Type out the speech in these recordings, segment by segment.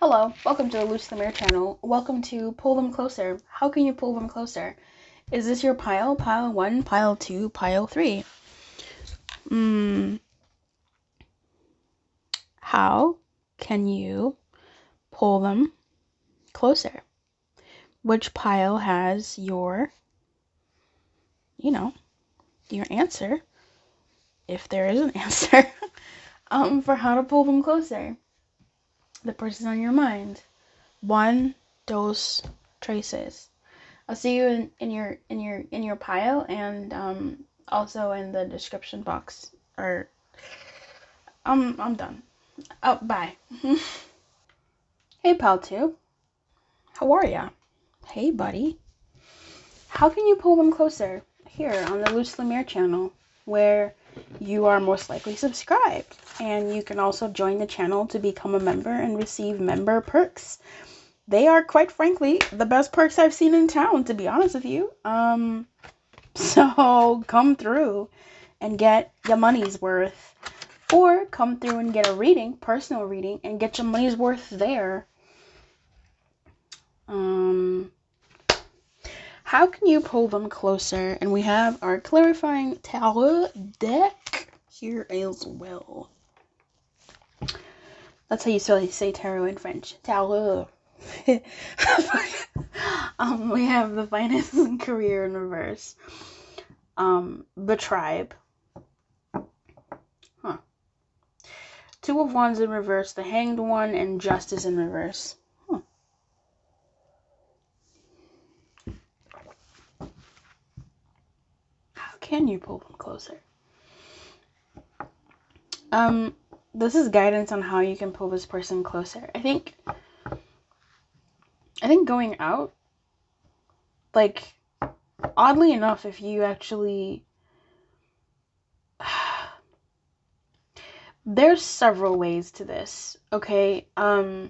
Hello, welcome to the Lumiere channel. Welcome to Pull Them Closer. How can you pull them closer? Is this your pile? Pile 1, pile 2, pile 3? How can you pull them closer? Which pile has your answer, if there is an answer, for how to pull them closer? The person on your mind. 1, 2, 3. I'll see you in your pile and also in the description box. Or I'm done. Oh, bye. Hey, pal 2. How are ya? Hey, buddy. How can you pull them closer? Here on the Lumiere channel, where you are most likely subscribed, and you can also join the channel to become a member and receive member perks. They are, quite frankly, the best perks I've seen in town, to be honest with you. So come through and get your money's worth, or come through and get a reading, personal reading, and get your money's worth there. How can you pull them closer? And we have our clarifying tarot deck here as well. That's how you say tarot in French. Tarot. We have the finances and career in reverse. The tribe. 2 of Wands in reverse, the Hanged One, and Justice in reverse. How can you pull them closer? This is guidance on how you can pull this person closer. I think going out, like, oddly enough, if you actually, there's several ways to this, okay? To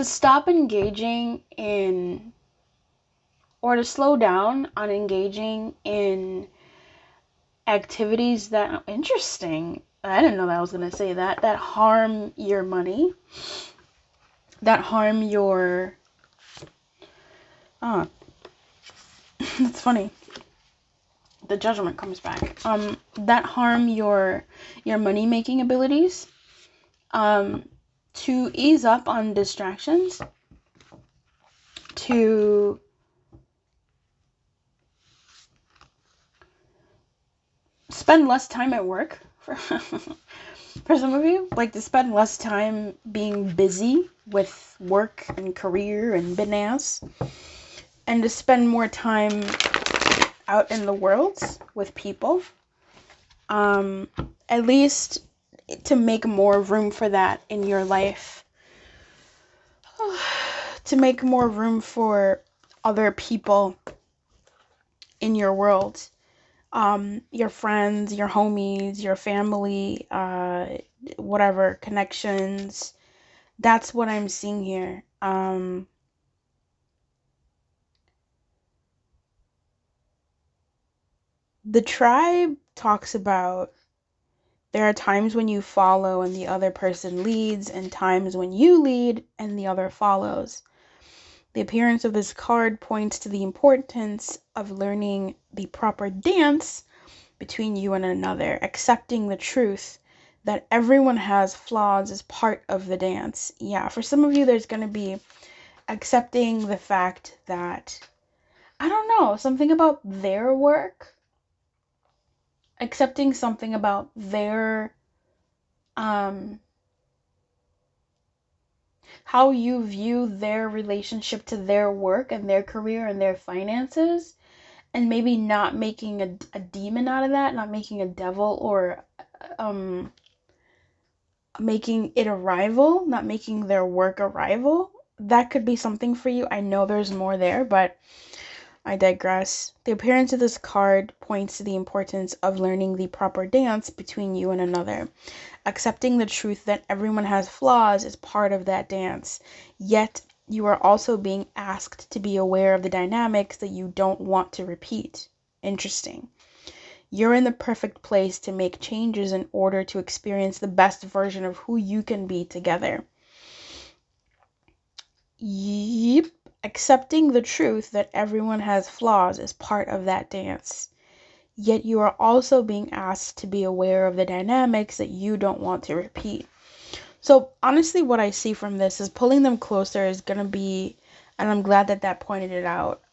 stop engaging in, or to slow down on engaging in activities that, interesting, I didn't know that I was going to say that harm your money, that harm your, that's funny, the Judgment comes back, that harm your money-making abilities, to ease up on distractions, to spend less time at work, for some of you, like to spend less time being busy with work and career and business, and to spend more time out in the world with people, at least to make more room for that in your life, to make more room for other people in your world, your friends, your homies, your family, whatever, connections. That's what I'm seeing here. The tribe talks about there are times when you follow and the other person leads, and times when you lead and the other follows. The appearance of this card points to the importance of learning the proper dance between you and another, accepting the truth that everyone has flaws as part of the dance. Yeah, for some of you, there's going to be accepting the fact that, I don't know, something about their work, accepting something about their, how you view their relationship to their work and their career and their finances, and maybe not making a demon out of that, not making a devil, or making it a rival, not making their work a rival. That could be something for you. I know there's more there, but I digress. The appearance of this card points to the importance of learning the proper dance between you and another. Accepting the truth that everyone has flaws is part of that dance. Yet, you are also being asked to be aware of the dynamics that you don't want to repeat. Interesting. You're in the perfect place to make changes in order to experience the best version of who you can be together. Yep. Accepting the truth that everyone has flaws is part of that dance. Yet you are also being asked to be aware of the dynamics that you don't want to repeat. So honestly, what I see from this is pulling them closer is going to be, and I'm glad that pointed it out.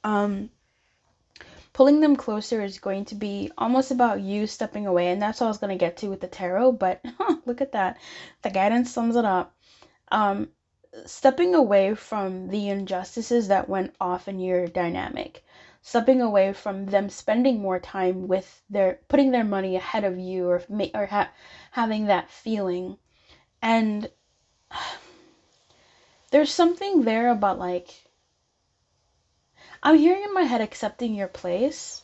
Pulling them closer is going to be almost about you stepping away. And that's what I was going to get to with the tarot. But look at that. The guidance sums it up. Stepping away from the injustices that went off in your dynamic. Stepping away from them spending more time with putting their money ahead of you, or having that feeling. And there's something there about, like, I'm hearing in my head accepting your place.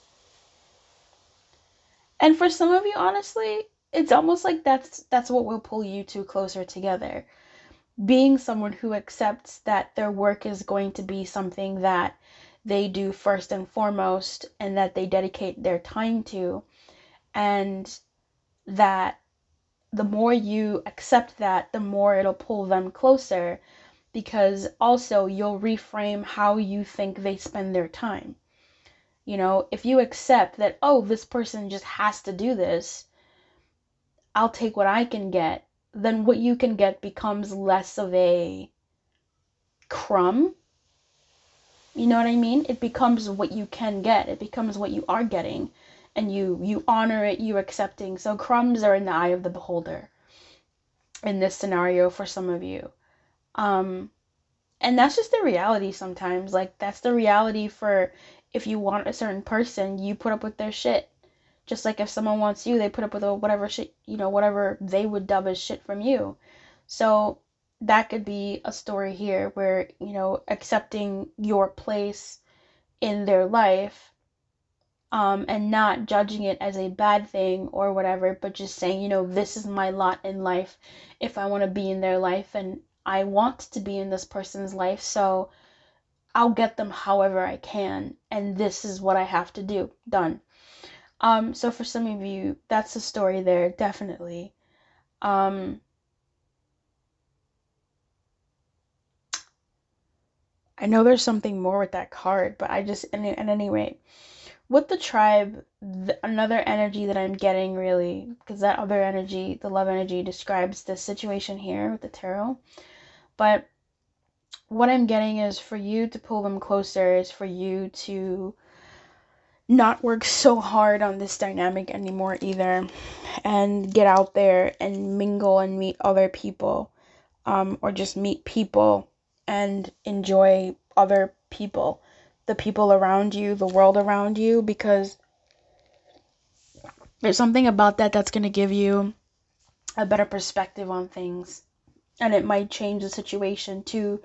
And for some of you, honestly, it's almost like that's what will pull you two closer together. Being someone who accepts that their work is going to be something that they do first and foremost, and that they dedicate their time to, and that the more you accept that, the more it'll pull them closer, because also you'll reframe how you think they spend their time. You know, if you accept that, oh, this person just has to do this, I'll take what I can get, then what you can get becomes less of a crumb. You know what I mean? It becomes what you can get. It becomes what you are getting. And you honor it, you accepting. So crumbs are in the eye of the beholder in this scenario for some of you. And that's just the reality sometimes. Like, that's the reality for if you want a certain person, you put up with their shit. Just like if someone wants you, they put up with whatever shit, whatever they would dub as shit from you. So that could be a story here where, accepting your place in their life, and not judging it as a bad thing or whatever, but just saying, this is my lot in life. If I want to be in their life, and I want to be in this person's life, so I'll get them however I can, and this is what I have to do. Done. So for some of you, that's the story there, definitely. I know there's something more with that card, but at any rate, with the tribe, another energy that I'm getting, really, because that other energy, the love energy, describes the situation here with the tarot. But what I'm getting is for you to pull them closer, is for you to not work so hard on this dynamic anymore either, and get out there and mingle and meet other people, or just meet people and enjoy other people, the people around you, the world around you, because there's something about that that's going to give you a better perspective on things, and it might change the situation to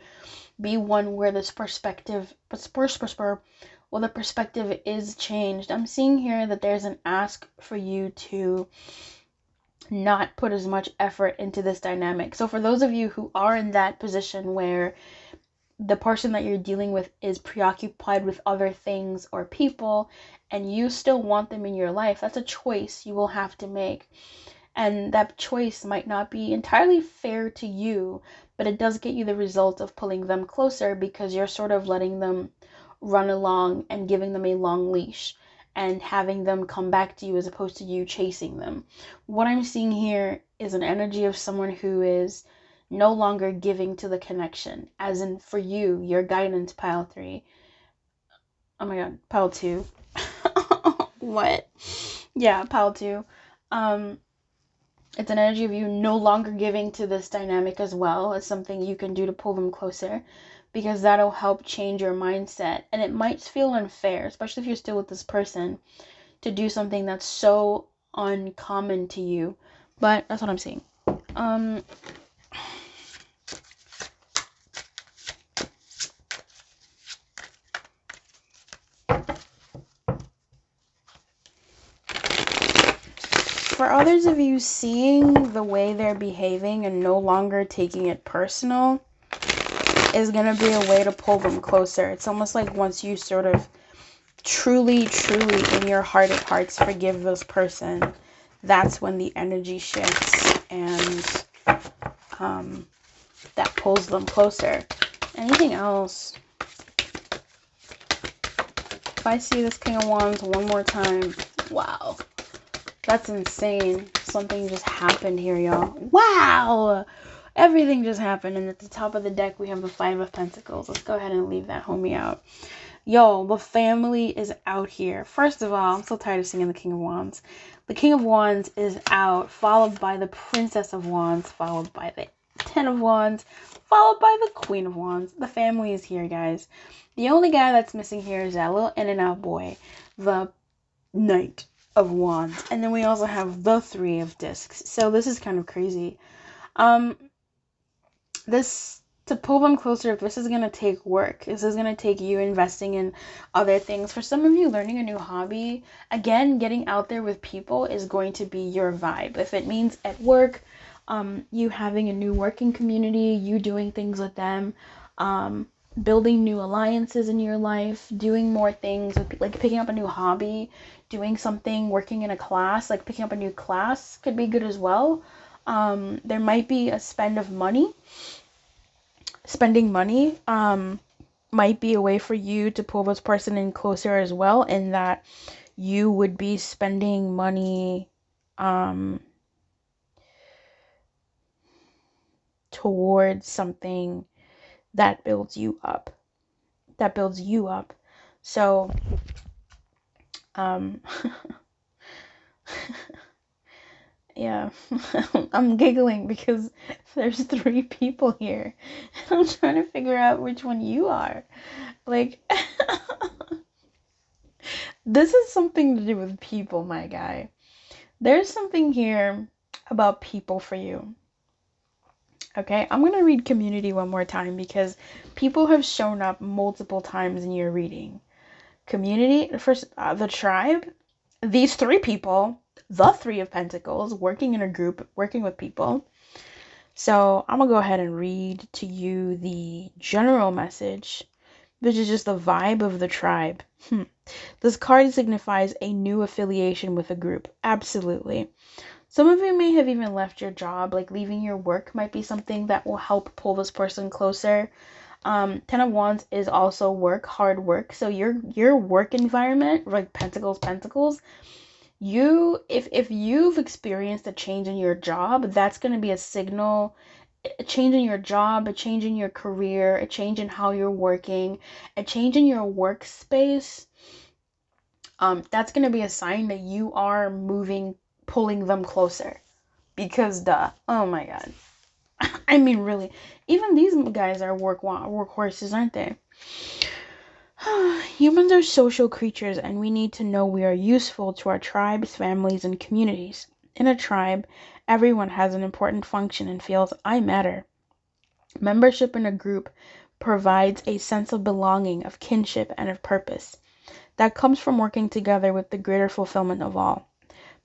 be one where this perspective, well, the perspective is changed. I'm seeing here that there's an ask for you to not put as much effort into this dynamic. So for those of you who are in that position where the person that you're dealing with is preoccupied with other things or people, and you still want them in your life, that's a choice you will have to make. And that choice might not be entirely fair to you, but it does get you the result of pulling them closer, because you're sort of letting them run along and giving them a long leash and having them come back to you as opposed to you chasing them. What I'm seeing here is an energy of someone who is no longer giving to the connection, as in for you, your guidance, pile 3. Oh my god, pile 2. What? Yeah, pile 2. It's an energy of you no longer giving to this dynamic as well as something you can do to pull them closer, because that'll help change your mindset. And it might feel unfair, especially if you're still with this person, to do something that's so uncommon to you. But that's what I'm seeing. For others of you, seeing the way they're behaving and no longer taking it personal is going to be a way to pull them closer. It's almost like once you sort of truly, truly in your heart of hearts forgive this person, that's when the energy shifts and that pulls them closer. Anything else? If I see this King of Wands one more time, wow, that's insane. Something just happened here, y'all. Wow! Everything just happened. And at the top of the deck, we have the Five of Pentacles. Let's go ahead and leave that homie out. Yo, the family is out here. First of all, I'm so tired of singing the King of Wands. The King of Wands is out, followed by the Princess of Wands, followed by the Ten of Wands, followed by the Queen of Wands. The family is here, guys. The only guy that's missing here is that little in and out boy, the Knight of Wands. And then we also have the Three of Discs. So this is kind of crazy. To pull them closer, this is going to take work. This is going to take you investing in other things. For some of you, learning a new hobby, again, getting out there with people is going to be your vibe. If it means at work, you having a new working community, you doing things with them, building new alliances in your life, doing more things, like picking up a new hobby, doing something, working in a class, like picking up a new class could be good as well. There might be a spending money might be a way for you to pull this person in closer as well, in that you would be spending money towards something that builds you up. So yeah, I'm giggling because there's 3 people here. I'm trying to figure out which one you are. Like, this is something to do with people, my guy. There's something here about people for you. Okay, I'm going to read community one more time because people have shown up multiple times in your reading. Community, first, the tribe, these 3 people, the Three of Pentacles, working in a group, working with people. So I'm going to go ahead and read to you the general message, which is just the vibe of the tribe. This card signifies a new affiliation with a group. Absolutely. Some of you may have even left your job, like leaving your work might be something that will help pull this person closer. Ten of Wands is also work, hard work. So your work environment, like Pentacles, if you've experienced a change in your job, that's going to be a signal, a change in your job, a change in your career, a change in how you're working, a change in your workspace. That's going to be a sign that you are pulling them closer. Because oh my god. I mean, really, even these guys are workhorses, aren't they? Humans are social creatures, and we need to know we are useful to our tribes, families, and communities. In a tribe, everyone has an important function and feels I matter. Membership in a group provides a sense of belonging, of kinship, and of purpose. That comes from working together with the greater fulfillment of all.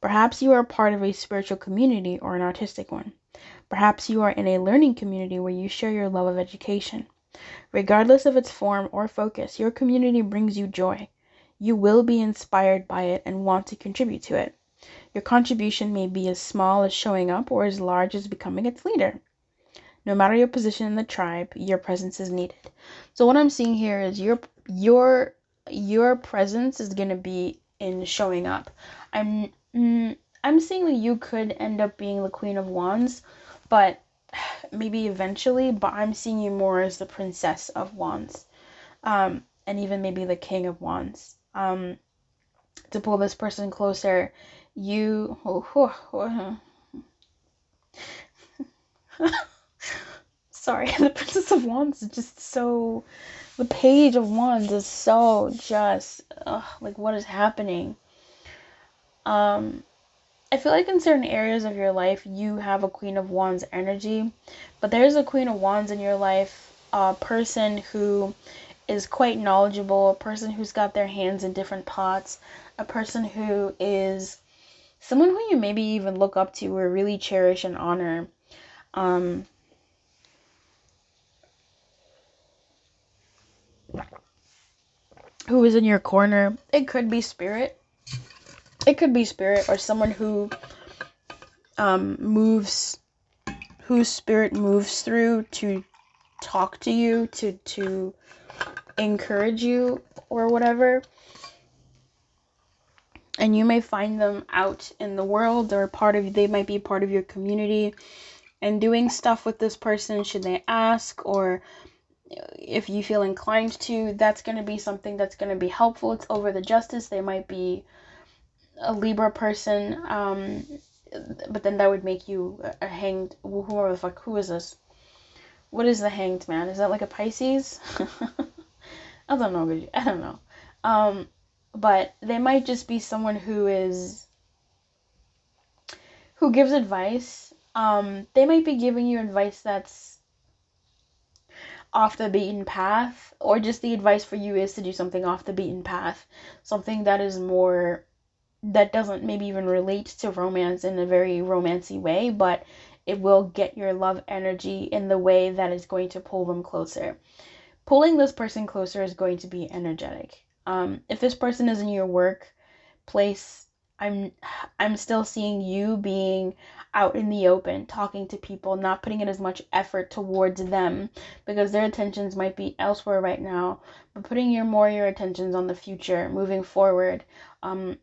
Perhaps you are part of a spiritual community or an artistic one. Perhaps you are in a learning community where you share your love of education. Regardless of its form or focus, your community brings you joy. You will be inspired by it and want to contribute to it. Your contribution may be as small as showing up or as large as becoming its leader. No matter your position in the tribe, your presence is needed. So what I'm seeing here is your presence is going to be in showing up. I'm seeing that you could end up being the Queen of Wands, but maybe eventually, but I'm seeing you more as the Princess of Wands, and even maybe the King of Wands. To pull this person closer, sorry, the Princess of Wands is just so, the Page of Wands is so just, like, what is happening? I feel like in certain areas of your life, you have a Queen of Wands energy, but there's a Queen of Wands in your life, a person who is quite knowledgeable, a person who's got their hands in different pots, a person who is someone who you maybe even look up to or really cherish and honor. who is in your corner. It could be spirit. It could be spirit, or someone who moves, whose spirit moves through to talk to you, to encourage you or whatever. And you may find them out in the world, or they might be part of your community and doing stuff with this person should they ask, or if you feel inclined to. That's going to be something that's going to be helpful. It's over the justice. They might be a Libra person, but then that would make you a hanged, whoever the fuck, who is this? What is the hanged man? Is that like a Pisces? I don't know. But they might just be someone who gives advice. They might be giving you advice that's off the beaten path, or just the advice for you is to do something off the beaten path, something that is more, that doesn't maybe even relate to romance in a very romancy way, but it will get your love energy in the way that is going to pull them closer. Pulling this person closer is going to be energetic. If this person is in your workplace, I'm still seeing you being out in the open, talking to people, not putting in as much effort towards them because their attentions might be elsewhere right now, but putting your attentions on the future, moving forward,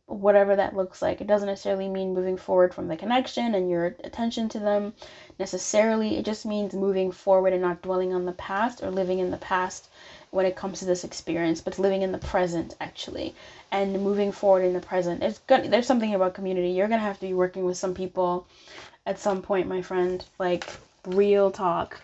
whatever that looks like. It doesn't necessarily mean moving forward from the connection and your attention to them necessarily. It just means moving forward and not dwelling on the past or living in the past when it comes to this experience, but living in the present actually, and moving forward in the present. There's something about community. You're gonna have to be working with some people at some point, my friend. Like, real talk.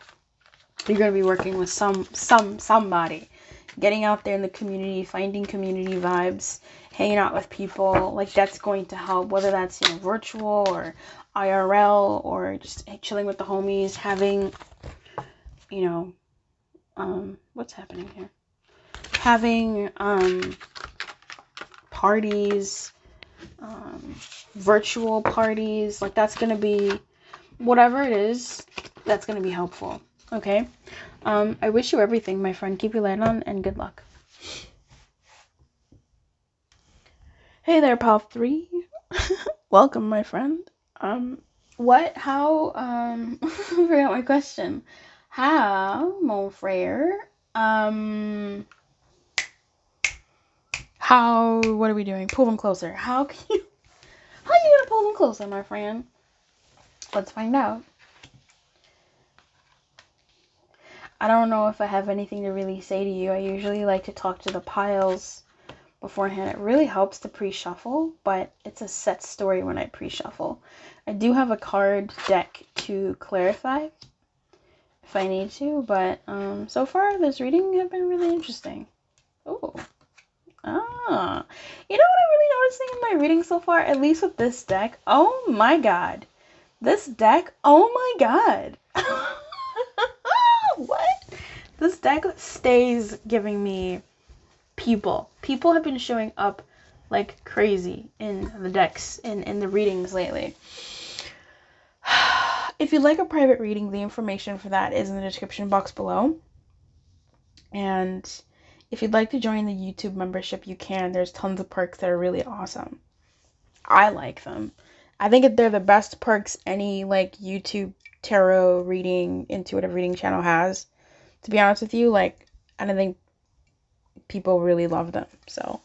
You're gonna be working with somebody, getting out there in the community, finding community vibes, hanging out with people. Like, that's going to help, whether that's virtual or IRL, or just chilling with the homies, having what's happening here? Having parties, virtual parties. Like, that's gonna be, whatever it is, that's gonna be helpful. Okay. I wish you everything, my friend. Keep your light on and good luck. Hey there, pal 3. Welcome, my friend. I forgot my question. How, mon frere, what are we doing? Pull them closer. How you gonna pull them closer, my friend? Let's find out. I don't know if I have anything to really say to you. I usually like to talk to the piles beforehand. It really helps to pre-shuffle, but it's a set story when I pre-shuffle. I do have a card deck to clarify if I need to, but so far this reading has been really interesting. Oh. You know what I'm really noticing in my reading so far, at least with this deck? Oh my god. This deck, oh my god. What? This deck stays giving me people. People have been showing up like crazy in the decks, in the readings lately. If you'd like a private reading, the information for that is in the description box below. And if you'd like to join the YouTube membership, you can. There's tons of perks that are really awesome. I like them. I think they're the best perks any YouTube tarot reading, intuitive reading channel has. To be honest with you, I don't think people really love them. So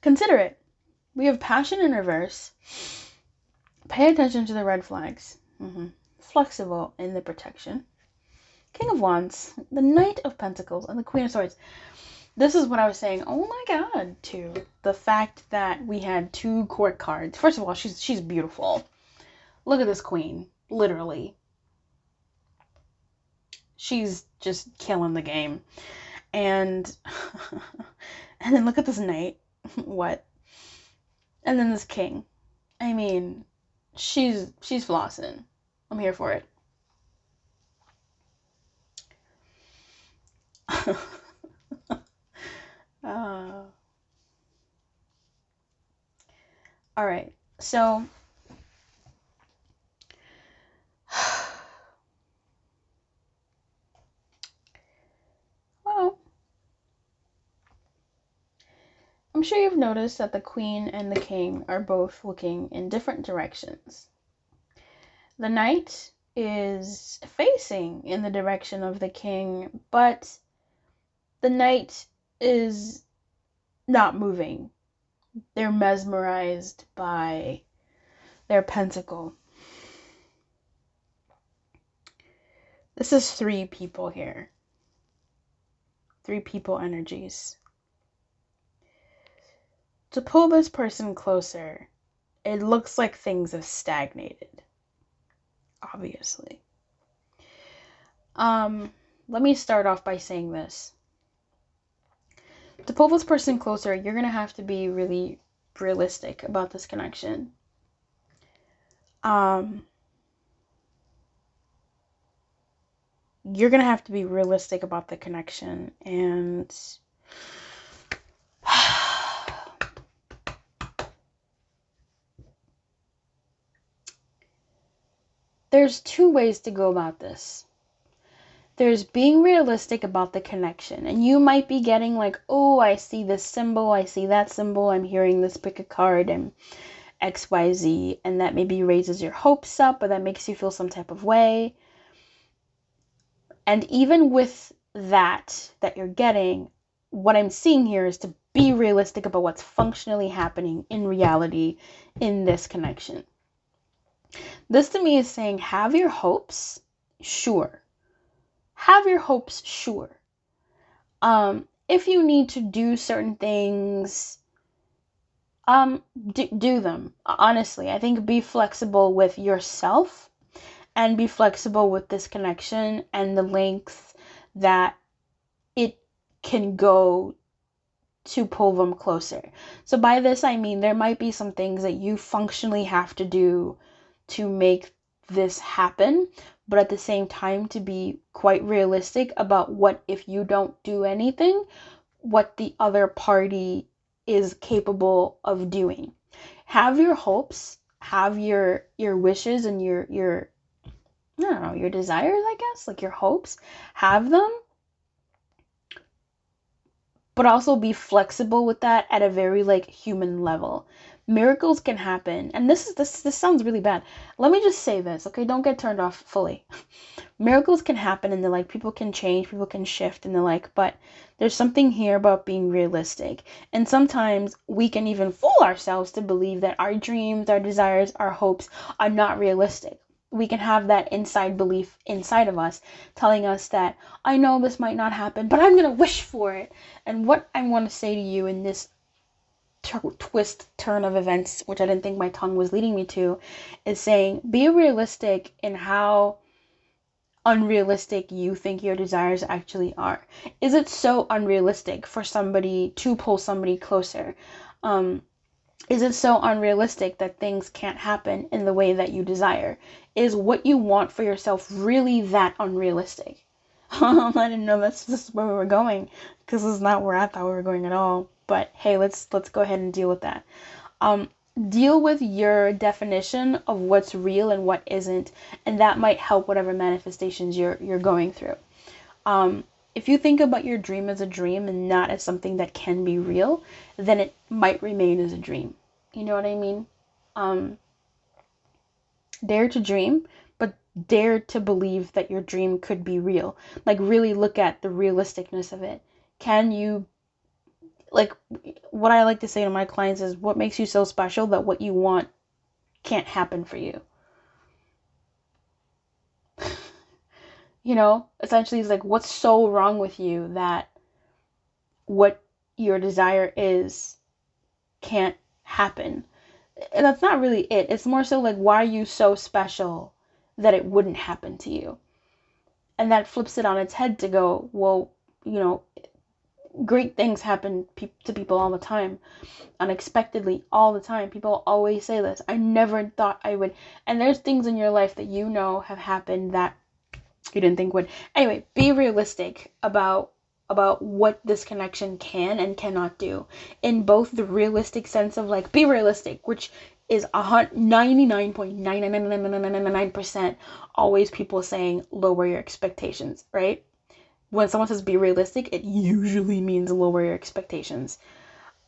consider it. We have passion in reverse. Pay attention to the red flags. Flexible in the protection. King of Wands, the Knight of Pentacles, and the Queen of Swords. This is what I was saying. Oh my god, too. The fact that we had 2 court cards. First of all, she's beautiful. Look at this queen. Literally. She's just killing the game. And then look at this knight. What? And then this king. I mean, she's flossing. I'm here for it. All right. So sure you've noticed that the queen and the king are both looking in different directions. The knight is facing in the direction of the king, but the knight is not moving. They're mesmerized by their pentacle. This is 3 people here. 3 people energies. To pull this person closer, it looks like things have stagnated. Obviously. Let me start off by saying this. To pull this person closer, you're going to have to be really realistic about this connection. You're going to have to be realistic about the connection, and there's 2 ways to go about this. There's being realistic about the connection, and you might be getting like, oh, I see this symbol, I see that symbol, I'm hearing this, pick a card, and XYZ, and that maybe raises your hopes up, or that makes you feel some type of way. And even with that you're getting, what I'm seeing here is to be realistic about what's functionally happening in reality in this connection. This to me is saying, have your hopes, sure. Have your hopes, sure. If you need to do certain things, do them. Honestly, I think be flexible with yourself and be flexible with this connection and the length that it can go to pull them closer. So by this, I mean, there might be some things that you functionally have to do to make this happen, but at the same time to be quite realistic about what if you don't do anything, what the other party is capable of doing. Have your hopes, have your wishes and your I don't know, your desires, I guess, like your hopes, have them, but also be flexible with that at a very like human level. Miracles can happen, and this sounds really bad. Let me just say this, okay? Don't get turned off fully. Miracles can happen, and like people can change, people can shift, and the like, but there's something here about being realistic. And sometimes we can even fool ourselves to believe that our dreams, our desires, our hopes are not realistic. We can have that inside belief inside of us telling us that I know this might not happen, but I'm going to wish for it. And what I want to say to you in this turn of events, which I didn't think my tongue was leading me to, is saying be realistic in how unrealistic you think your desires actually are. Is it so unrealistic for somebody to pull somebody closer? Is it so unrealistic that things can't happen in the way that you desire? Is what you want for yourself really that unrealistic? I didn't know this is where we were going, because this is not where I thought we were going at all. But hey, let's go ahead and deal with that. Deal with your definition of what's real and what isn't, and that might help whatever manifestations you're going through. If you think about your dream as a dream and not as something that can be real, then it might remain as a dream. You know what I mean? Dare to dream, but dare to believe that your dream could be real. Like really look at the realisticness of it. Can you, like, what I like to say to my clients is, what makes you so special that what you want can't happen for you? You know, essentially it's like, what's so wrong with you that what your desire is can't happen? And that's not really it. It's more so like, why are you so special that it wouldn't happen to you? And that flips it on its head to go, well, you know, great things happen to people all the time, unexpectedly, all the time. People always say this. I never thought I would. And there's things in your life that you know have happened that you didn't think would. Anyway, be realistic about what this connection can and cannot do, in both the realistic sense of like, be realistic, which is 99.99999% always people saying lower your expectations, right? When someone says be realistic, it usually means lower your expectations.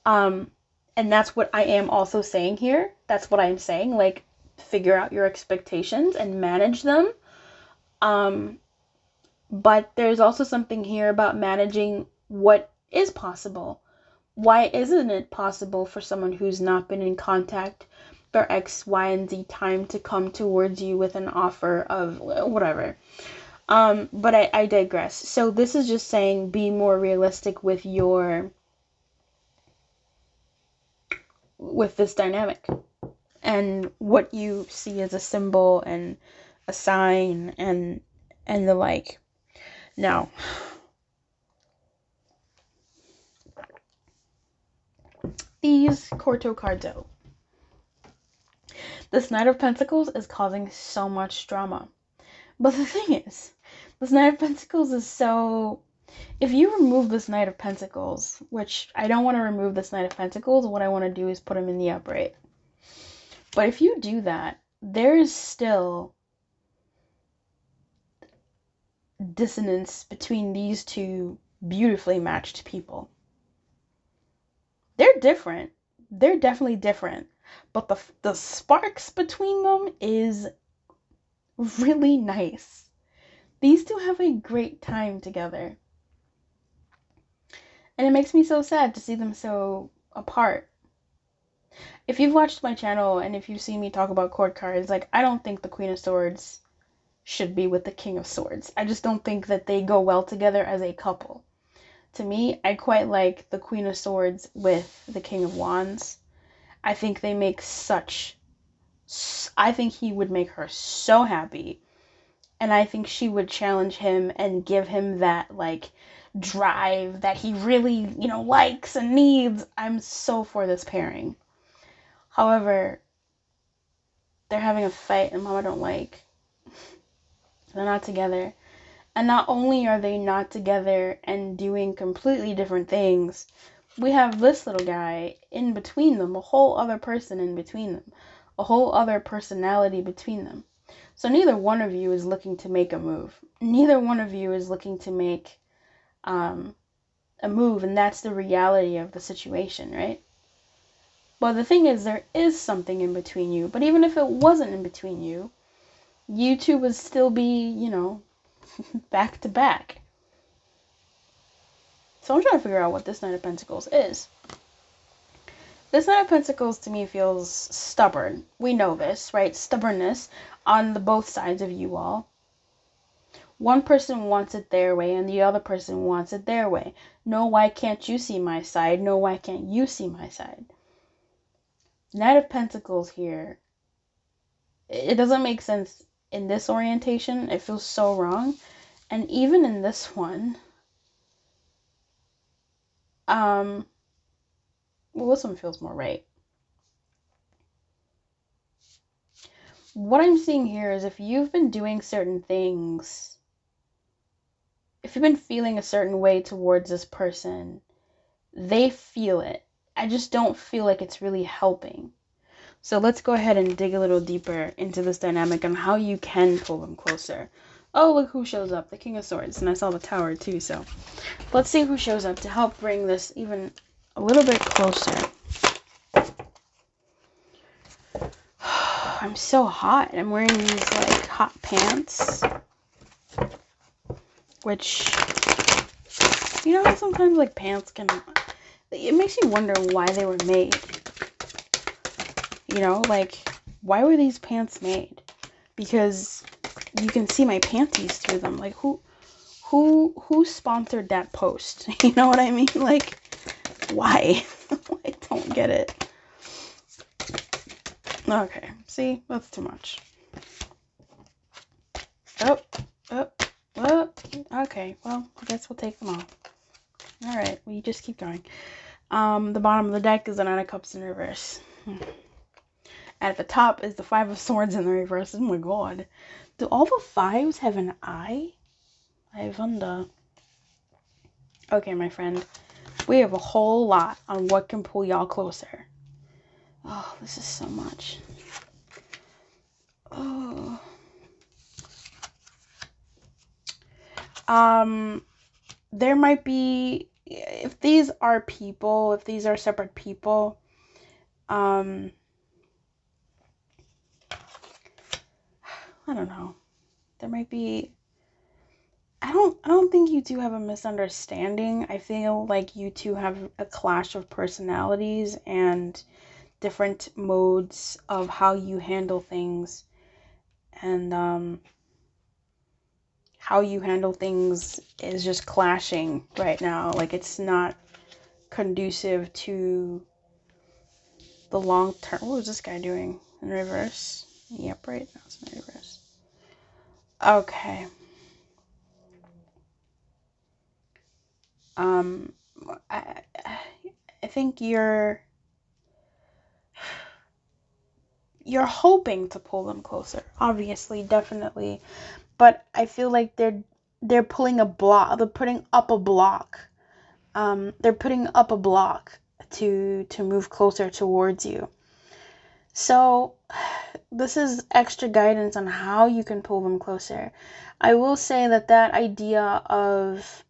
And that's what I am also saying here. That's what I'm saying. Like, figure out your expectations and manage them. But there's also something here about managing what is possible. Why isn't it possible for someone who's not been in contact for X, Y, and Z time to come towards you with an offer of whatever? But I digress. So this is just saying be more realistic with this dynamic and what you see as a symbol and a sign and the like. Now, these Corto cards out. This Knight of Pentacles is causing so much drama. But the thing is, this Knight of Pentacles is so... If you remove this Knight of Pentacles, which I don't want to remove this Knight of Pentacles, what I want to do is put him in the upright. But if you do that, there is still dissonance between these two beautifully matched people. They're different. They're definitely different. But the sparks between them is really nice. These two have a great time together. And it makes me so sad to see them so apart. If you've watched my channel and if you've seen me talk about court cards, like, I don't think the Queen of Swords should be with the King of Swords. I just don't think that they go well together as a couple. To me, I quite like the Queen of Swords with the King of Wands. I think they make I think he would make her so happy. And I think she would challenge him and give him that, like, drive that he really, likes and needs. I'm so for this pairing. However, they're having a fight and Mama don't like. They're not together. And not only are they not together and doing completely different things, we have this little guy in between them, a whole other person in between them, a whole other personality between them. So neither one of you is looking to make a move. Neither one of you is looking to make a move, and that's the reality of the situation, right? But the thing is, there is something in between you. But even if it wasn't in between you, you two would still be, back to back. So I'm trying to figure out what this Knight of Pentacles is. This Knight of Pentacles to me feels stubborn. We know this, right? Stubbornness on both sides of you all. One person wants it their way and the other person wants it their way. No, why can't you see my side? No, why can't you see my side? Knight of Pentacles here, it doesn't make sense in this orientation. It feels so wrong. And even in this one, well, this one feels more right. What I'm seeing here is if you've been doing certain things, if you've been feeling a certain way towards this person, they feel it. I just don't feel like it's really helping. So let's go ahead and dig a little deeper into this dynamic and how you can pull them closer. Oh, look who shows up, the King of Swords. And I saw the Tower too, so let's see who shows up to help bring this even a little bit closer. I'm so hot. I'm wearing these, like, hot pants. Which, how sometimes, like, pants can... It makes you wonder why they were made. Like, why were these pants made? Because you can see my panties through them. Like, who sponsored that post? You know what I mean? Like, why? I don't get it. Okay, see? That's too much. Oh. Okay, well, I guess we'll take them off. Alright, we just keep going. The bottom of the deck is the Nine of Cups in reverse. At the top is the Five of Swords in the reverse. Oh my god. Do all the fives have an eye? I wonder. Okay, my friend. We have a whole lot on what can pull y'all closer. Oh, this is so much. Oh. There might be, if these are people, if these are separate people, I don't know. There might be, I don't think you two have a misunderstanding. I feel like you two have a clash of personalities and different modes of how you handle things, and how you handle things is just clashing right now. Like, it's not conducive to the long term. What was this guy doing? In reverse? Yep, right now it's in reverse. Okay. I think you're hoping to pull them closer. Obviously, definitely. But I feel like they're pulling a block. They're putting up a block. They're putting up a block to move closer towards you. So this is extra guidance on how you can pull them closer. I will say that idea of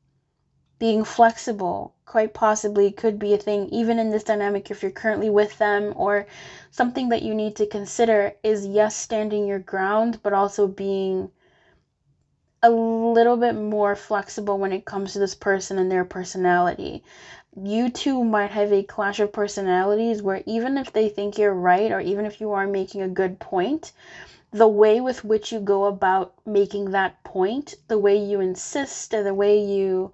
being flexible quite possibly could be a thing even in this dynamic if you're currently with them, or something that you need to consider is, yes, standing your ground, but also being a little bit more flexible when it comes to this person and their personality. You two might have a clash of personalities where even if they think you're right, or even if you are making a good point, the way with which you go about making that point, the way you insist, or the way you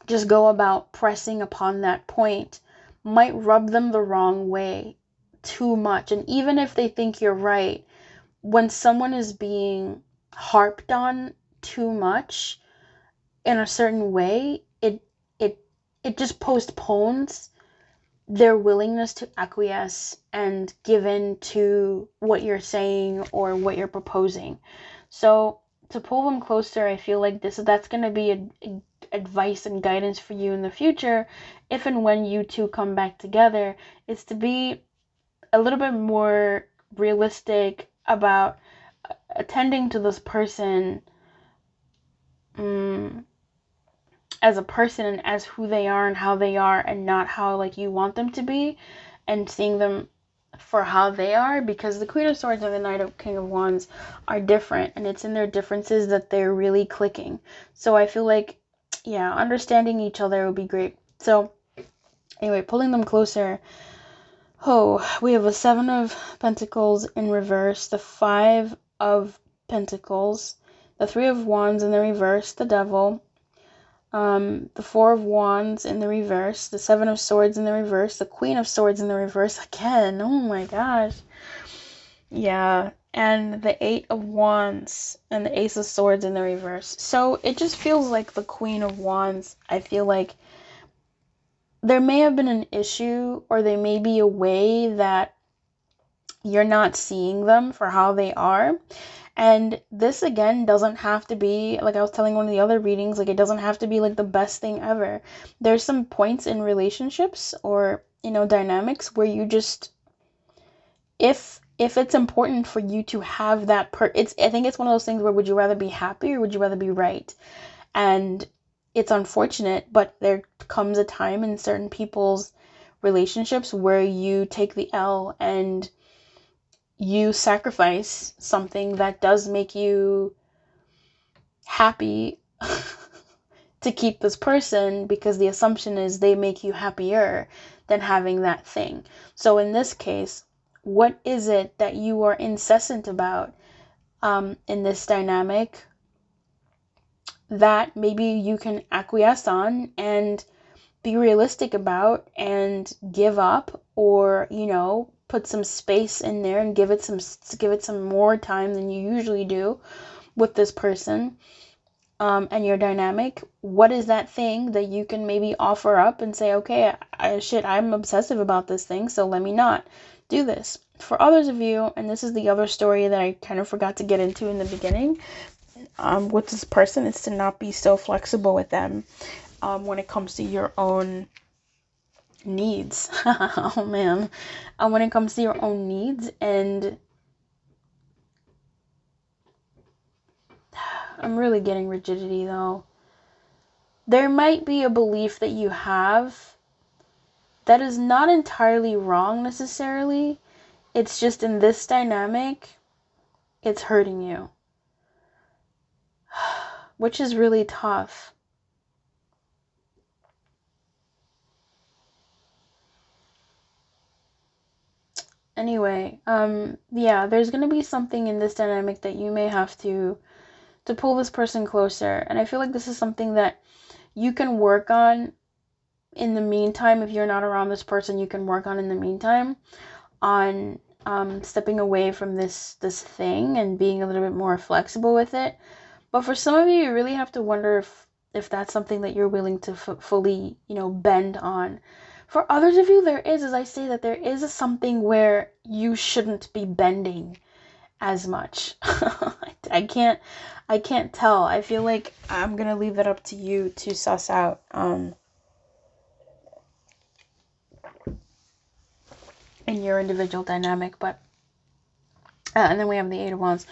just go about pressing upon that point might rub them the wrong way too much. And even if they think you're right, when someone is being harped on too much in a certain way, it just postpones their willingness to acquiesce and give in to what you're saying or what you're proposing. So to pull them closer, I feel like that's going to be a advice and guidance for you in the future, if and when you two come back together, is to be a little bit more realistic about attending to this person as a person and as who they are and how they are, and not how like you want them to be, and seeing them for how they are, because the Queen of Swords and the King of Wands are different, and it's in their differences that they're really clicking. So I feel like, yeah, understanding each other would be great. So anyway, pulling them closer. Oh, we have a Seven of Pentacles in reverse, the Five of Pentacles, the Three of Wands in the reverse, the Devil, the Four of Wands in the reverse, the Seven of Swords in the reverse, the Queen of Swords in the reverse again. Oh my gosh. Yeah, and the Eight of Wands and the Ace of Swords in the reverse. So it just feels like the Queen of Wands, I feel like there may have been an issue, or there may be a way that you're not seeing them for how they are. And this, again, doesn't have to be, like I was telling one of the other readings, like it doesn't have to be like the best thing ever. There's some points in relationships or, dynamics where you just, if it's important for you to have that I think it's one of those things where, would you rather be happy or would you rather be right? And it's unfortunate, but there comes a time in certain people's relationships where you take the L and you sacrifice something that does make you happy to keep this person, because the assumption is they make you happier than having that thing. So in this case, what is it that you are incessant about in this dynamic that maybe you can acquiesce on and be realistic about and give up, or put some space in there and give it some more time than you usually do with this person and your dynamic? What is that thing that you can maybe offer up and say, okay, I'm obsessive about this thing, so let me not do this. For others of you, and this is the other story that I kind of forgot to get into in the beginning, with this person, is to not be so flexible with them when it comes to your own needs. Oh man. When it comes to your own needs. And I'm really getting rigidity though. there might be a belief that you have that is not entirely wrong necessarily. It's just in this dynamic, it's hurting you, which is really tough. Anyway, yeah, there's gonna be something in this dynamic that you may have to pull this person closer. And I feel like this is something that you can work on in the meantime. If you're not around this person, you can work on in the meantime on stepping away from this thing and being a little bit more flexible with it. But for some of you, you really have to wonder if that's something that you're willing to fully, bend on. For others of you, there is, as I say, that there is something where you shouldn't be bending as much. I can't tell. I feel like I'm gonna leave that up to you to suss out. In your individual dynamic, but and then we have the Eight of Wands.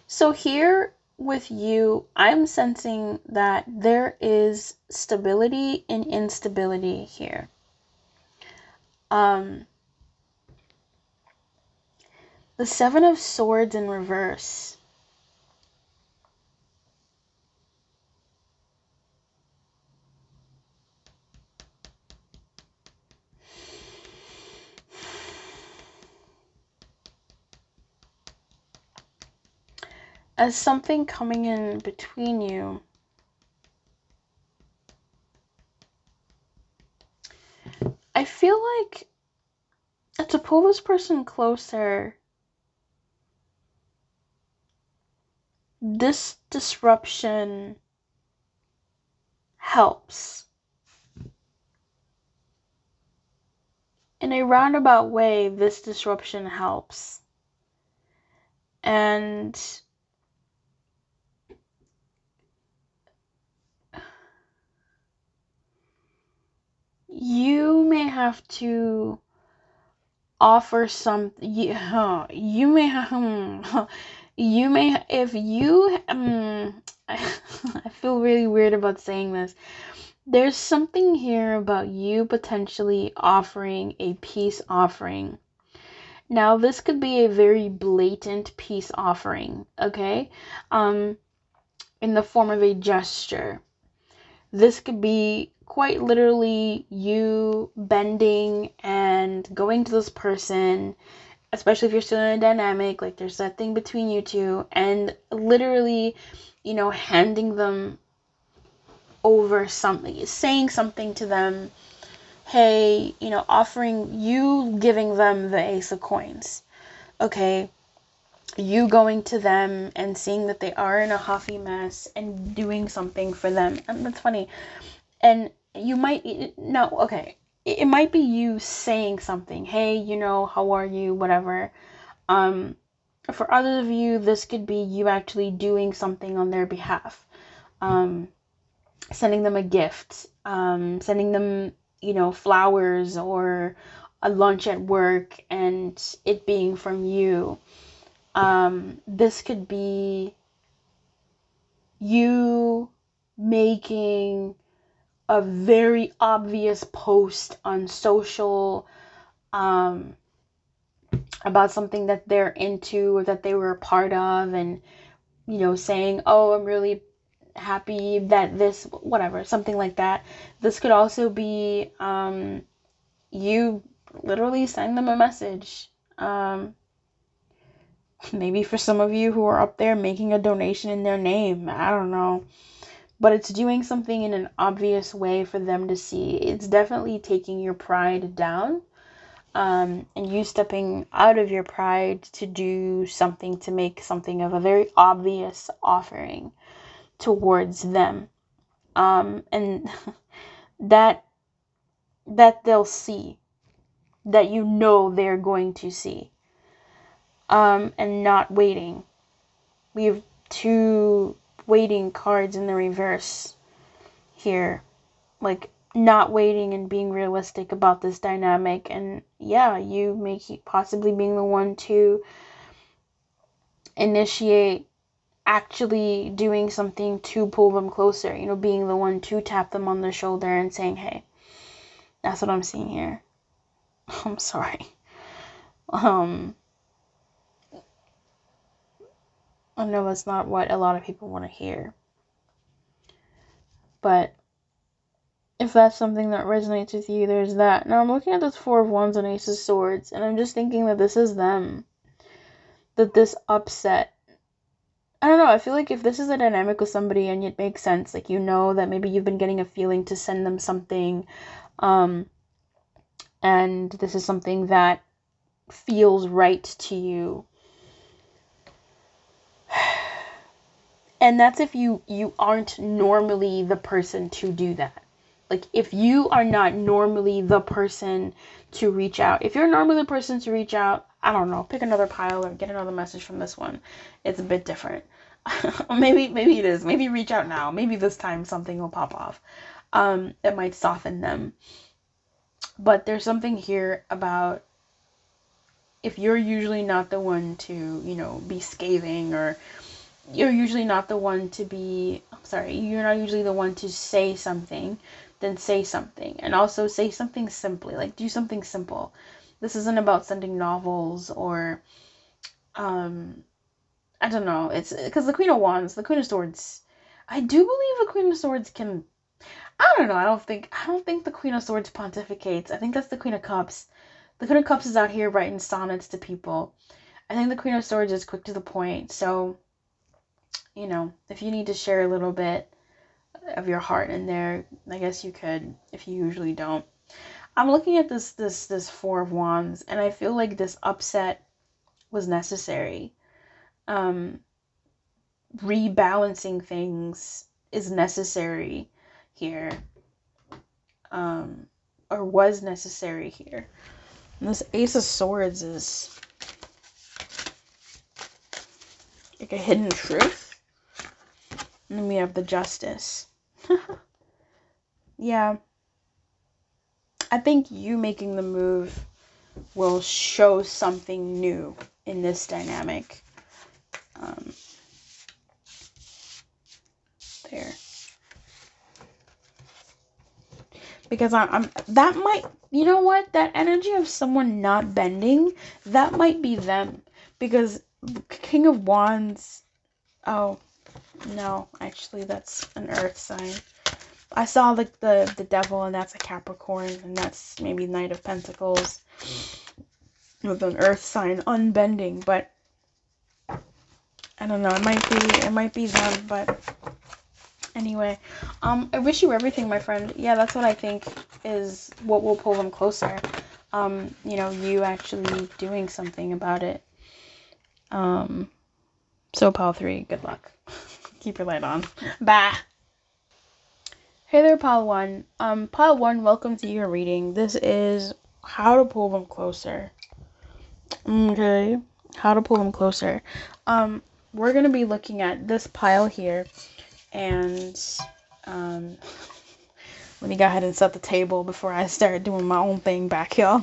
So here with you, I'm sensing that there is stability and instability here. The Seven of Swords in reverse. As something coming in between you. I feel like to pull this person closer, this disruption helps. In a roundabout way, this disruption helps. And you may have to offer some, you may have, if you, I feel really weird about saying this. There's something here about you potentially offering a peace offering. Now, this could be a very blatant peace offering, okay? In the form of a gesture. This could be quite literally you bending and going to this person, especially if you're still in a dynamic, like there's that thing between you two, and literally, handing them over something, saying something to them, hey, offering, you giving them the Ace of Coins, okay? You going to them and seeing that they are in a huffy mess and doing something for them. And that's funny. And you might, no, okay. It might be you saying something. Hey, how are you? Whatever. For others of you, this could be you actually doing something on their behalf. Sending them a gift. Sending them, flowers or a lunch at work and it being from you. This could be you making a very obvious post on social about something that they're into or that they were a part of, and saying, oh, I'm really happy that this, whatever, something like that. This could also be you literally send them a message. Maybe for some of you who are up there making a donation in their name, I don't know. But it's doing something in an obvious way for them to see. It's definitely taking your pride down, and you stepping out of your pride to do something, to make something of a very obvious offering towards them. And that they'll see, that they're going to see. And not waiting. We have two waiting cards in the reverse here. Like, not waiting and being realistic about this dynamic. And yeah, you possibly being the one to initiate actually doing something to pull them closer, you know, being the one to tap them on the shoulder and saying, hey, that's what I'm seeing here. I'm sorry. I know that's not what a lot of people want to hear. But if that's something that resonates with you, there's that. Now I'm looking at this Four of Wands and Ace of Swords, and I'm just thinking that this is them. That this upset, I don't know, I feel like if this is a dynamic with somebody and it makes sense, like, you know that maybe you've been getting a feeling to send them something, and this is something that feels right to you. And that's if you aren't normally the person to do that. Like, if you are not normally the person to reach out, if you're normally the person to reach out, I don't know, pick another pile or get another message from this one. It's a bit different. maybe it is. Maybe reach out now. Maybe this time something will pop off. It might soften them. But there's something here about if you're usually not the one to, you know, be scathing, or you're usually not the one to be, you're not usually the one to say something, then say something. And also say something simply, like do something simple. This isn't about sending novels or, I don't know. It's because the Queen of Wands, the Queen of Swords, I do believe the Queen of Swords can, I don't know. I don't think the Queen of Swords pontificates. I think that's the Queen of Cups. The Queen of Cups is out here writing sonnets to people. I think the Queen of Swords is quick to the point. So, you know, if you need to share a little bit of your heart in there, I guess you could, if you usually don't. I'm looking at this Four of Wands, and I feel like this upset was necessary. Rebalancing things is necessary here. Or was necessary here. And this Ace of Swords is like a hidden truth. And then we have the Justice. Yeah. I think you making the move will show something new in this dynamic. There. Because I'm that might, you know what, that energy of someone not bending, that might be them. Because King of Wands, oh no, actually that's an earth sign. I saw like the devil, and that's a Capricorn, and that's maybe Knight of Pentacles with an earth sign unbending. But I don't know, it might be them. But anyway, I wish you everything, my friend. Yeah, that's what I think is what will pull them closer. You know, you actually doing something about it. So pile 3, good luck. Keep your light on. Bye. Hey there, pile 1. Pile 1, welcome to your reading. This is how to pull them closer. Okay, how to pull them closer. We're gonna be looking at this pile here, and let me go ahead and set the table before I start doing my own thing back here.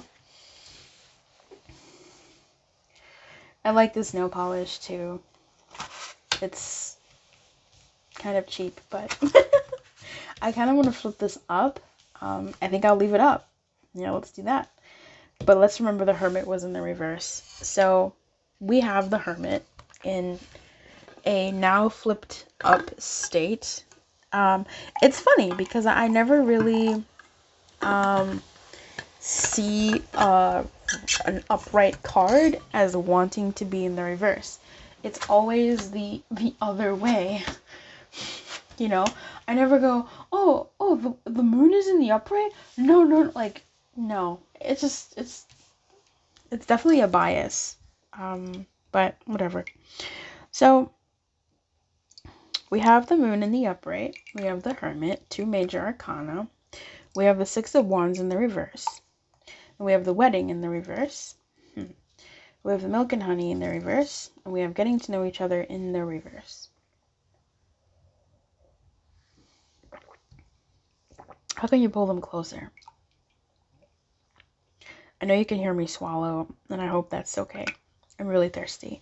I like this nail polish too. It's kind of cheap, but I kind of want to flip this up. I think I'll leave it up. Yeah, let's do that. But let's remember the Hermit was in the reverse. So we have the Hermit in a now flipped up state. It's funny because I never really see an upright card as wanting to be in the reverse. It's always the other way. You know, I never go, oh, the moon is in the upright? No, like, no. It's definitely a bias. But whatever. So, we have the moon in the upright. We have the Hermit, 2 major arcana. We have the 6 of Wands in the reverse. And we have the Wedding in the reverse. We have the Milk and Honey in the reverse. And we have Getting to Know Each Other in the reverse. How can you pull them closer? I know you can hear me swallow, and I hope that's okay. I'm really thirsty.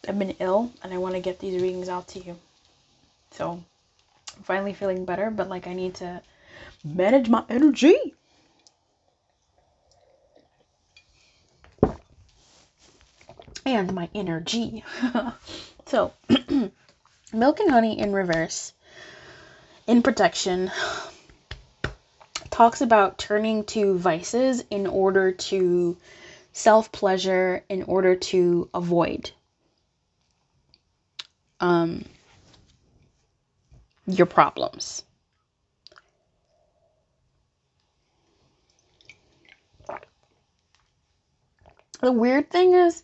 I've been ill and I want to get these readings out to you. So I'm finally feeling better, but like I need to manage my energy. And my energy. So, milk and honey in reverse, in protection, talks about turning to vices in order to self-pleasure, in order to avoid your problems. The weird thing is,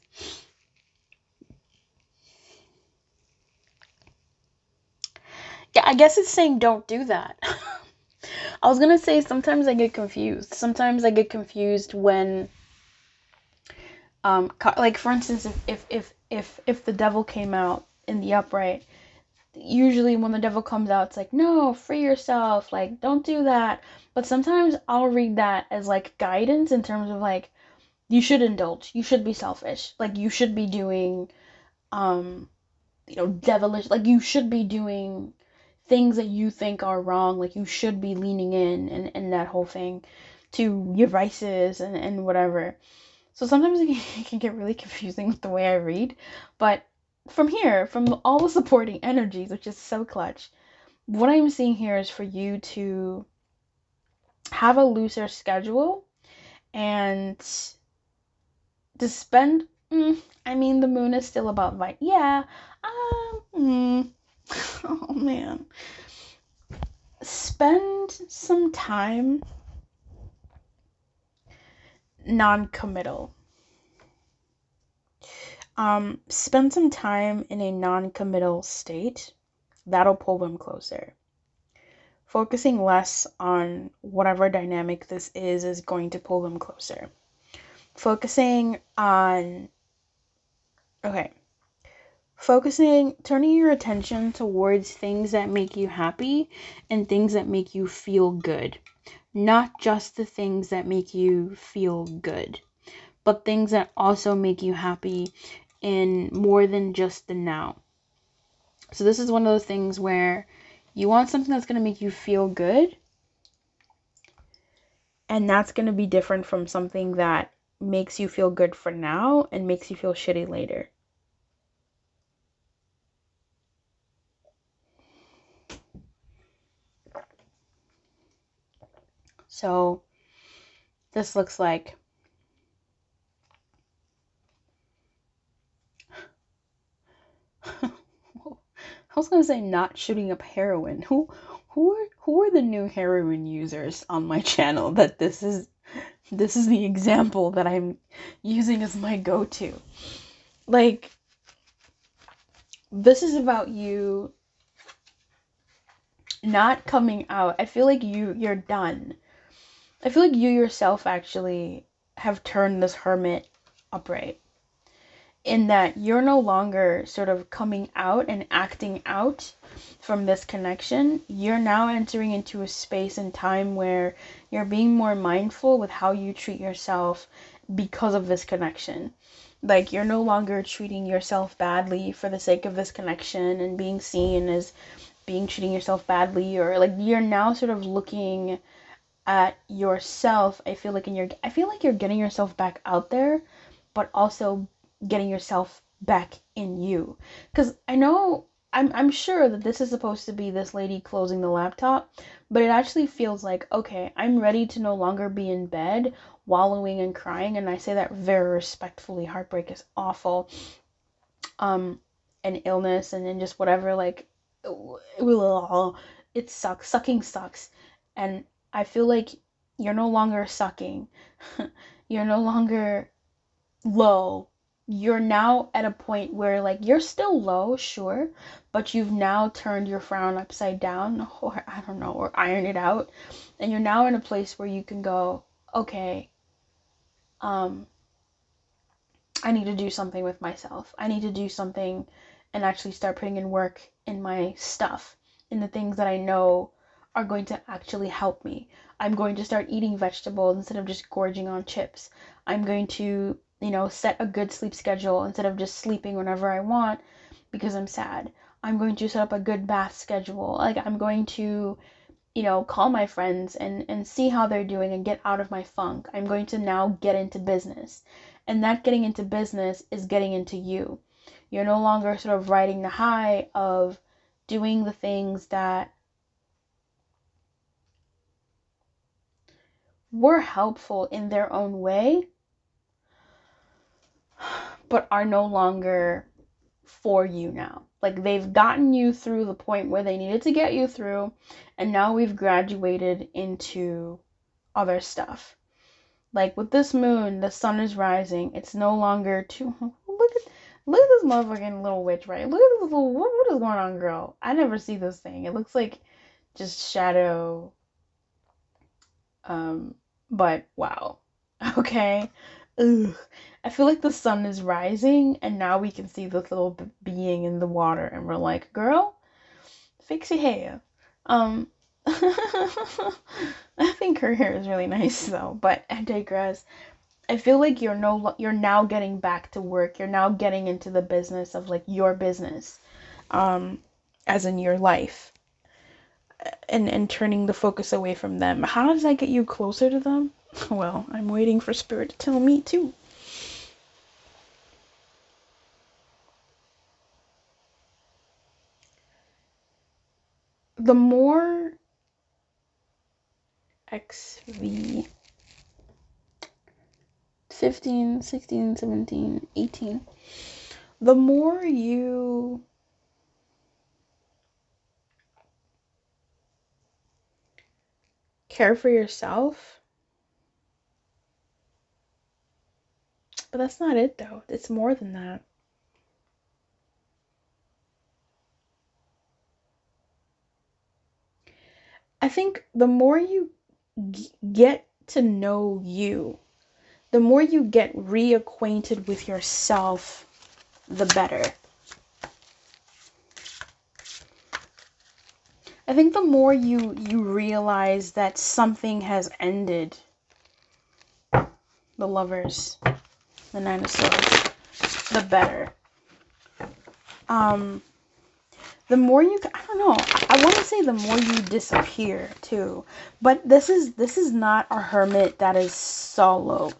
yeah, I guess it's saying don't do that. I was gonna say sometimes I get confused. Sometimes I get confused when, like for instance, if the devil came out in the upright, usually when the devil comes out, it's like, no, free yourself, like don't do that. But sometimes I'll read that as like guidance in terms of like, you should indulge, you should be selfish, like you should be doing, devilish, like you should be doing things that you think are wrong, like you should be leaning in and that whole thing to your vices and whatever. So sometimes it can get really confusing with the way I read, but from here, from all the supporting energies, which is so clutch, what I'm seeing here is for you to have a looser schedule and to spend, I mean, the moon is still about yeah, oh man. Spend some time non-committal. Spend some time in a non-committal state. That'll pull them closer. Focusing less on whatever dynamic this is going to pull them closer. Focusing on, turning your attention towards things that make you happy and things that make you feel good. Not just the things that make you feel good, but things that also make you happy in more than just the now. So this is one of those things where you want something that's going to make you feel good, and that's going to be different from something that makes you feel good for now and makes you feel shitty later. So this looks like I was gonna say not shooting up heroin. Who are the new heroin users on my channel that this is the example that I'm using as my go-to? Like, this is about you not coming out. I feel like you're done. I feel like you yourself actually have turned this hermit upright, in that you're no longer sort of coming out and acting out from this connection. You're now entering into a space and time where you're being more mindful with how you treat yourself because of this connection. Like, you're no longer treating yourself badly for the sake of this connection and being seen as treating yourself badly, or like you're now sort of looking at yourself. I feel like you're getting yourself back out there, but also getting yourself back in you. Because I know, I'm sure that this is supposed to be this lady closing the laptop, but it actually feels like, okay, I'm ready to no longer be in bed wallowing and crying, and I say that very respectfully. Heartbreak is awful, and illness and just whatever, like, it sucks. Sucking sucks. And I feel like you're no longer sucking. You're no longer low. You're now at a point where, like, you're still low, sure, but you've now turned your frown upside down, or I don't know, or ironed it out, and you're now in a place where you can go, okay, I need to do something with myself. I need to do something and actually start putting in work in my stuff, in the things that I know are going to actually help me. I'm going to start eating vegetables instead of just gorging on chips. I'm going to set a good sleep schedule instead of just sleeping whenever I want because I'm sad. I'm going to set up a good bath schedule. Like, I'm going to, call my friends and see how they're doing and get out of my funk. I'm going to now get into business. And that getting into business is getting into you. You're no longer sort of riding the high of doing the things that were helpful in their own way, but are no longer for you now. Like, they've gotten you through the point where they needed to get you through, and now we've graduated into other stuff. Like, with this moon, the sun is rising. It's no longer too... Look at this motherfucking little witch, right? Look at this little... What is going on, girl? I never see this thing. It looks like just shadow. But wow. Okay. Ugh. I feel like the sun is rising, and now we can see this little being in the water, and we're like, girl, fix your hair. I think her hair is really nice though, but I digress. I feel like you're now getting back to work. You're now getting into the business of like your business, as in your life, and turning the focus away from them. How does that get you closer to them? Well, I'm waiting for Spirit to tell me too. The more XV 15, 16, 17, 18, the more you care for yourself, but that's not it though. It's more than that. I think the more you get to know you, the more you get reacquainted with yourself, the better. I think the more you realize that something has ended, the Lovers, the Nine of Swords, the better. The more you, I don't know, I want to say the more you disappear too, but this is not a hermit that is solo.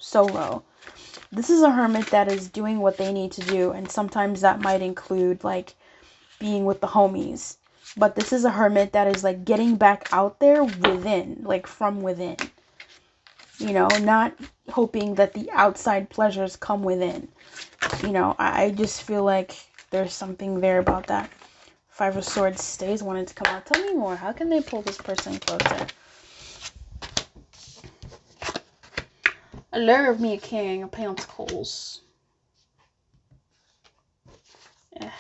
This is a hermit that is doing what they need to do, and sometimes that might include like being with the homies, but this is a hermit that is like getting back out there within, like from within, not hoping that the outside pleasures come within. I just feel like there's something there about that. Five of Swords stays wanted to come out. Tell me more. How can they pull this person closer? Allure of me a king of pentacles. I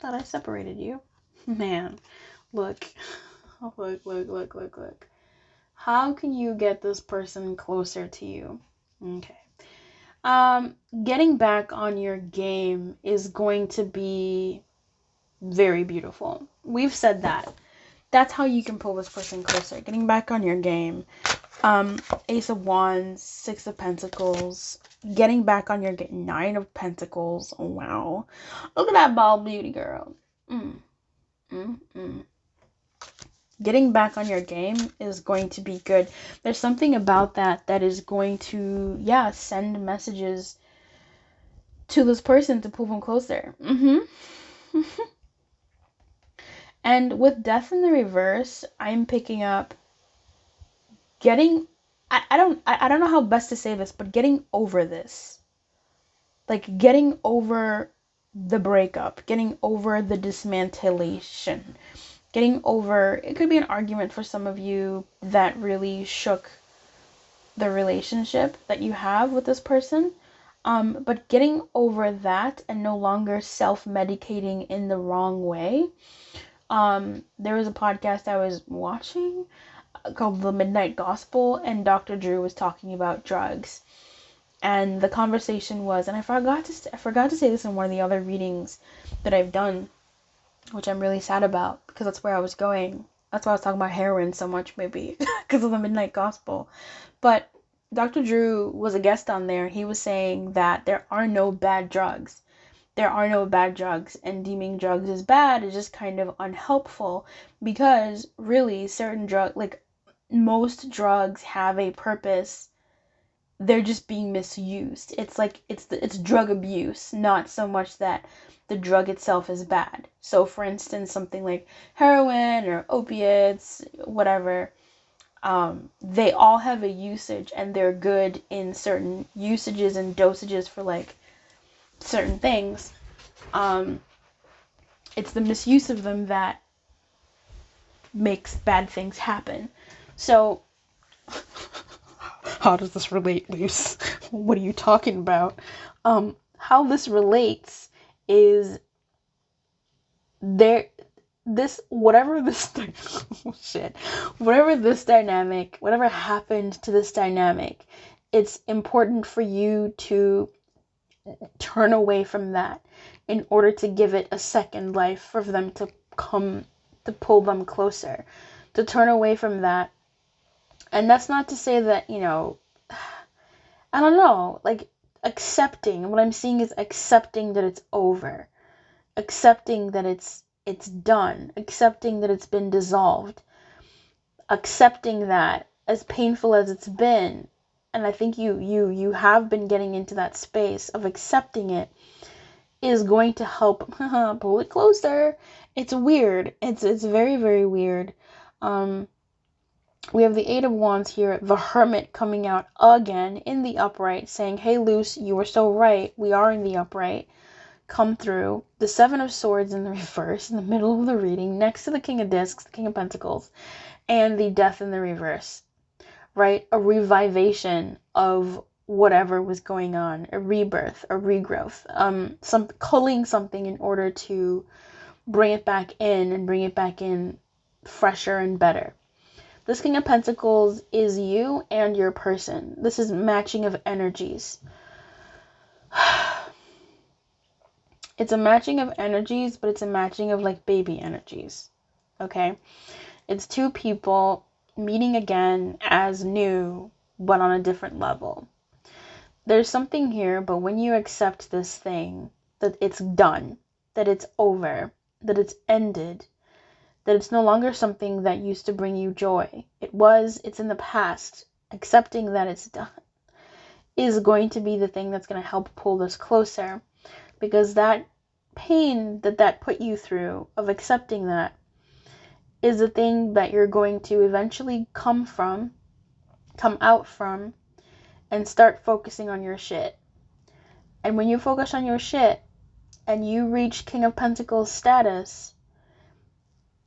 thought I separated you. Man, look. Look. How can you get this person closer to you? Okay. Getting back on your game is going to be very beautiful. We've said that. That's how you can pull this person closer. Getting back on your game. Ace of Wands, Six of Pentacles. Getting back on your game. Nine of Pentacles. Oh, wow. Look at that bald beauty, girl. Getting back on your game is going to be good. There's something about that is going to, send messages to this person to pull them closer. And with Death in the reverse, I'm picking up getting, I don't know how best to say this, but getting over this. Like getting over the breakup, getting over the dismantlation, getting over, it could be an argument for some of you that really shook the relationship that you have with this person. But getting over that and no longer self-medicating in the wrong way. There was a podcast I was watching called The Midnight Gospel, and Dr. Drew was talking about drugs. And the conversation was, and I forgot to say this in one of the other readings that I've done, which I'm really sad about because that's where I was going. That's why I was talking about heroin so much, maybe because of The Midnight Gospel. But Dr. Drew was a guest on there. He was saying that there are no bad drugs. There are no bad drugs, and deeming drugs as bad is just kind of unhelpful, because really certain most drugs have a purpose. They're just being misused. It's like it's drug abuse, not so much that the drug itself is bad. So for instance, something like heroin or opiates, whatever, they all have a usage, and they're good in certain usages and dosages for like certain things. It's the misuse of them that makes bad things happen. So how does this relate, Luce? What are you talking about? How this relates is whatever happened to this dynamic, it's important for you to turn away from that in order to give it a second life, for them to come to pull them closer, to turn away from that. And that's not to say that, I don't know, like accepting, what I'm seeing is accepting that it's over, accepting that it's done, accepting that it's been dissolved, accepting that, as painful as it's been, and I think you have been getting into that space of accepting it, is going to help pull it closer. It's weird. It's very, very weird. We have the Eight of Wands here, the Hermit coming out again in the upright, saying, hey, Luce, you were so right. We are in the upright. Come through. The Seven of Swords in the reverse, in the middle of the reading, next to the King of Discs, the King of Pentacles, and the Death in the reverse, right? A revivation of whatever was going on, a rebirth, a regrowth, culling something in order to bring it back in, and bring it back in fresher and better. This King of Pentacles is you and your person. This is matching of energies. It's a matching of energies, but it's a matching of like baby energies. Okay? It's two people meeting again as new, but on a different level. There's something here, but when you accept this thing, that it's done, that it's over, that it's ended, that it's no longer something that used to bring you joy. It's in the past. Accepting that it's done is going to be the thing that's going to help pull this closer, because that pain that put you through, of accepting that, is the thing that you're going to eventually come out from, and start focusing on your shit. And when you focus on your shit, and you reach King of Pentacles status,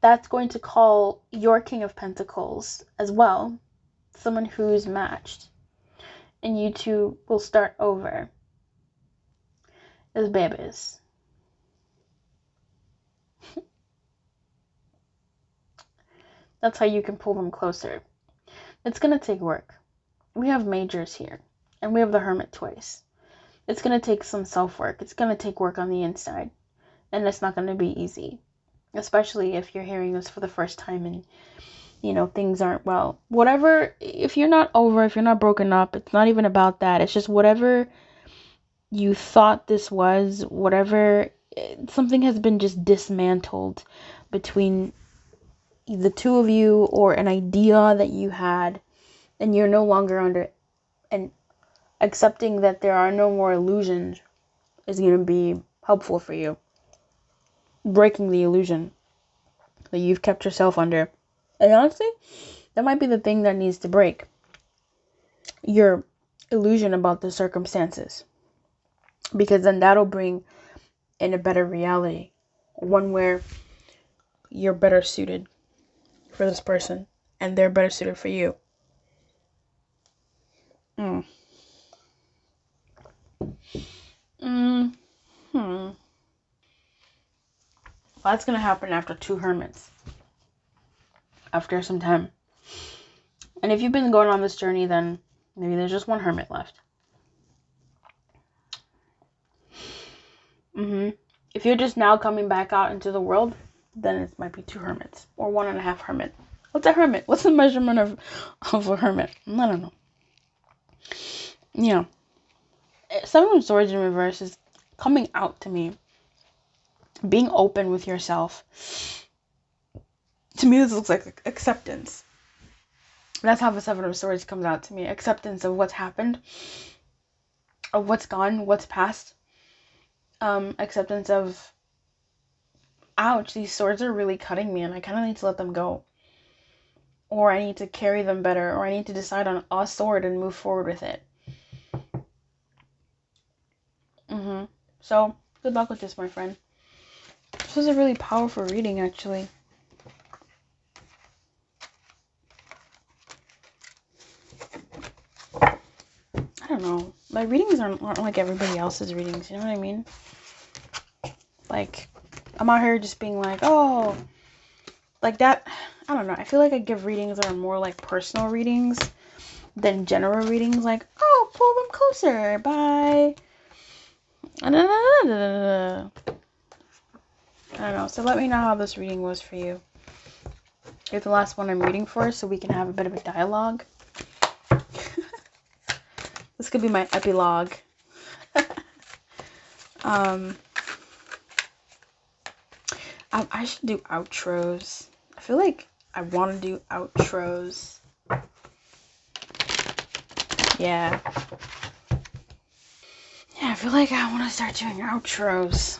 that's going to call your King of Pentacles as well, someone who's matched. And you two will start over as babies. That's how you can pull them closer. It's going to take work. We have majors here, and we have the Hermit twice. It's going to take some self-work. It's going to take work on the inside, and it's not going to be easy, especially if you're hearing this for the first time and, things aren't well. Whatever, if you're not over, if you're not broken up, it's not even about that. It's just whatever you thought this was, something has been just dismantled between the two of you, or an idea that you had, and you're no longer under it. And accepting that there are no more illusions is going to be helpful for you. Breaking the illusion that you've kept yourself under. And honestly, that might be the thing that needs to break. Your illusion about the circumstances. Because then that'll bring in a better reality. One where you're better suited for this person, and they're better suited for you. Well, that's going to happen after two hermits. After some time. And if you've been going on this journey, then maybe there's just one hermit left. If you're just now coming back out into the world, then it might be two hermits. Or 1.5 hermit. What's a hermit? What's the measurement of a hermit? I don't know. you know, Seven of Swords in reverse is coming out to me. Being open with yourself. To me, this looks like acceptance. That's how the Seven of Swords comes out to me. Acceptance of what's happened, of what's gone, what's past. Acceptance of, ouch, these swords are really cutting me and I kind of need to let them go. Or I need to carry them better, or I need to decide on a sword and move forward with it. So, good luck with this, my friend. This was a really powerful reading, actually. I don't know. My readings aren't like everybody else's readings, you know what I mean? Like, I'm out here just being like, oh, like that. I don't know. I feel like I give readings that are more like personal readings than general readings. Like, oh, pull them closer. Bye. I don't know. So let me know how this reading was for you. You're the last one I'm reading for, so we can have a bit of a dialogue. This could be my epilogue. I should do outros. I feel like I want to do outros. Yeah. Yeah, I feel like I want to start doing outros.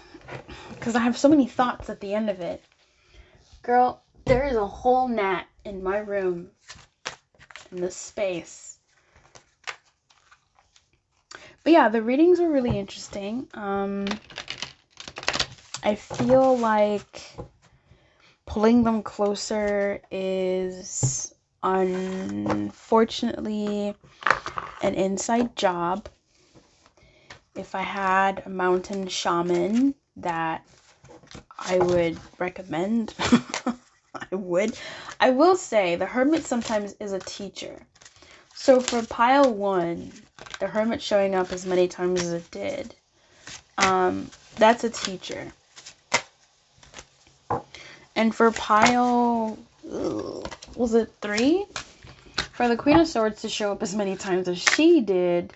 Because I have so many thoughts at the end of it. Girl, there is a whole gnat in my room. In this space. But yeah, the readings were really interesting. I feel like pulling them closer is unfortunately an inside job. If I had a mountain shaman that I would recommend, I would. I will say the hermit sometimes is a teacher. So for pile 1, the hermit showing up as many times as it did, that's a teacher. And for pile, was it 3? For the Queen of Swords to show up as many times as she did,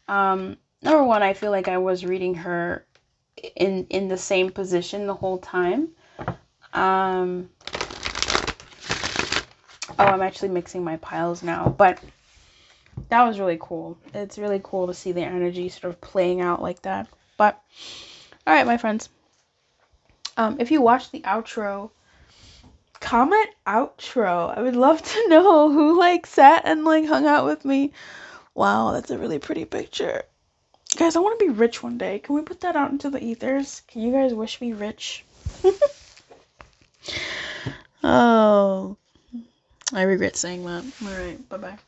number 1, I feel like I was reading her in the same position the whole time. Oh, I'm actually mixing my piles now, but that was really cool. It's really cool to see the energy sort of playing out like that. But, alright, my friends. If you watched the outro, comment outro. I would love to know who, like, sat and, like, hung out with me. Wow, that's a really pretty picture. Guys, I want to be rich one day. Can we put that out into the ethers? Can you guys wish me rich? Oh, I regret saying that. Alright, bye-bye.